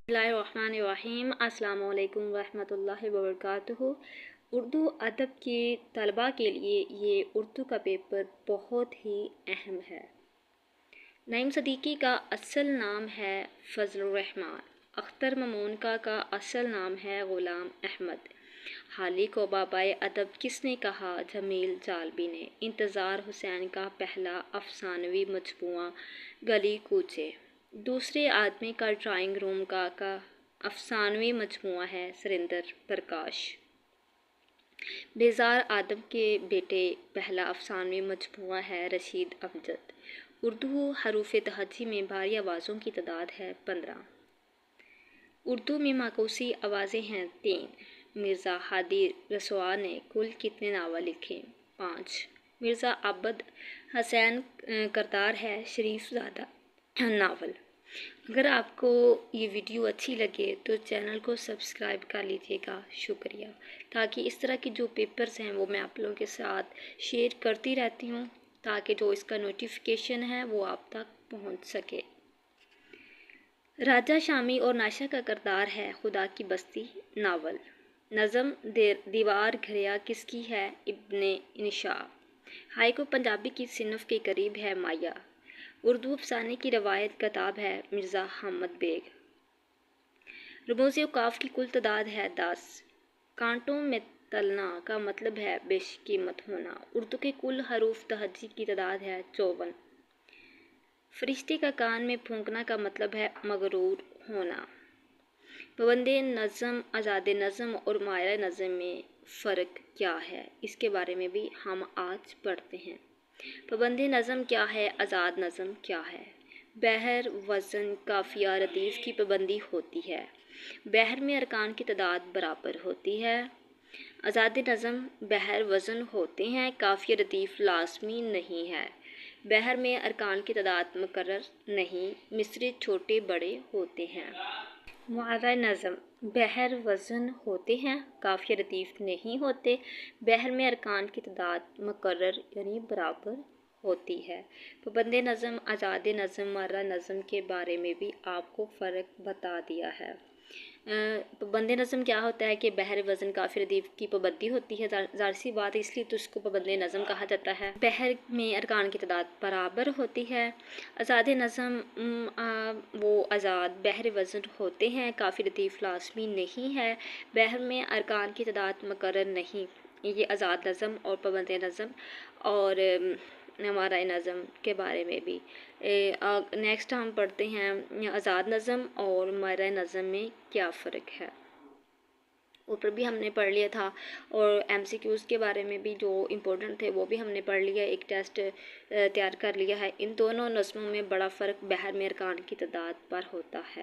बिस्मिल्लाहिर्रहमानिर्रहीम। अस्सलाम वालेकुम रहमतुल्लाहि वबरकातुहू। उर्दू अदब के तलबा के लिए ये उर्दू का पेपर बहुत ही अहम है। नईम सदीकी का असल नाम है फजलुर रहमान। अख्तर ममूनका का असल नाम है गुलाम अहमद। हाली को बाबाए अदब किसने कहा? जमील जालबी ने। इंतज़ार हुसैन का पहला अफसानवी मजमूआ गली कूचे। दूसरे आदमी का ड्राइंग रूम का अफसानवी मजमूआ है सरिंदर प्रकाश। बेजार आदम के बेटे पहला अफसानवी मजमूआ है रशीद अमजद। उर्दू हरूफ तहज्जी में भारी आवाज़ों की तादाद है 15। उर्दू में माकूसी आवाज़ें हैं 3। मिर्ज़ा हादी रसवा ने कुल कितने नावल लिखे? 5। मिर्ज़ा अब्द हसैन करदार है शरीफ ज़ादा नावल। अगर आपको ये वीडियो अच्छी लगे तो चैनल को सब्सक्राइब कर लीजिएगा, शुक्रिया। ताकि इस तरह के जो पेपर्स हैं वो मैं आप लोगों के साथ शेयर करती रहती हूँ, ताकि जो इसका नोटिफिकेशन है वो आप तक पहुँच सके। राजा शामी और नाशा का करदार है खुदा की बस्ती नावल। नज़म दीवार घरिया किसकी है? इब्ने इंशा। हाइकू पंजाबी की सिनफ के करीब है माया। उर्दू अफसाने की रवायत किताब है मिर्ज़ा हमद बेग। रमूज़ औकाफ की कुल तादाद है 10। कांटों में तलना का मतलब है बेशकीमत होना। उर्दू के कुल हरूफ तहज्जी की तादाद है 54। फरिश्ते का कान में फूंकना का मतलब है मगरूर होना। पाबंदे नज़म, आज़ाद नज़म और मायरा नज़म में फ़र्क क्या है? इसके बारे में भी हम आज पढ़ते हैं। पाबंदी नज़म क्या है? आज़ाद नज़म क्या है? बहर, वज़न, काफ़िया, रदीफ़ की पाबंदी होती है। बहर में अरकान की तादाद बराबर होती है। आज़ाद नज़म बहर वज़न होते हैं, काफ़िया रदीफ़ लाज़मी नहीं है। बहर में अरकान की तादाद मुकर्रर नहीं, मिसरे छोटे बड़े होते हैं। मुअर्रा नज़म बहर वज़न होते हैं, काफ़िया रदीफ़ नहीं होते। बहर में अरकान की तादाद मुकर्रर यानी बराबर होती है। पाबंद नज़म, आज़ाद नज़म, मुअर्रा नज़म के बारे में भी आपको फ़र्क बता दिया है। पाबंद नज़म क्या होता है कि बहर वज़न काफ़ी रदीफ़ की पाबंदी होती है, ज़ाहिर सी बात, इसलिए तो उसको पाबंद नज़म कहा जाता है। बहर में अरकान की तादाद बराबर होती है। आज़ाद नज़म वो आज़ाद बहर वज़न होते हैं, काफ़ी रदीफ़ लाज़मी नहीं है। बहर में अरकान की तादाद मुकर्रर नहीं। ये आज़ाद नज़म और पाबंद नज़म और हमारा नज़म के बारे में भी। नेक्स्ट हम पढ़ते हैं आज़ाद नज़म और मुअर्रा नज़म में क्या फ़र्क है। ऊपर भी हमने पढ़ लिया था और MCQs के बारे में भी जो इम्पोर्टेंट थे वो भी हमने पढ़ लिया, एक टेस्ट तैयार कर लिया है। इन दोनों नज़मों में बड़ा फ़र्क बहर में अरकान की तादाद पर होता है।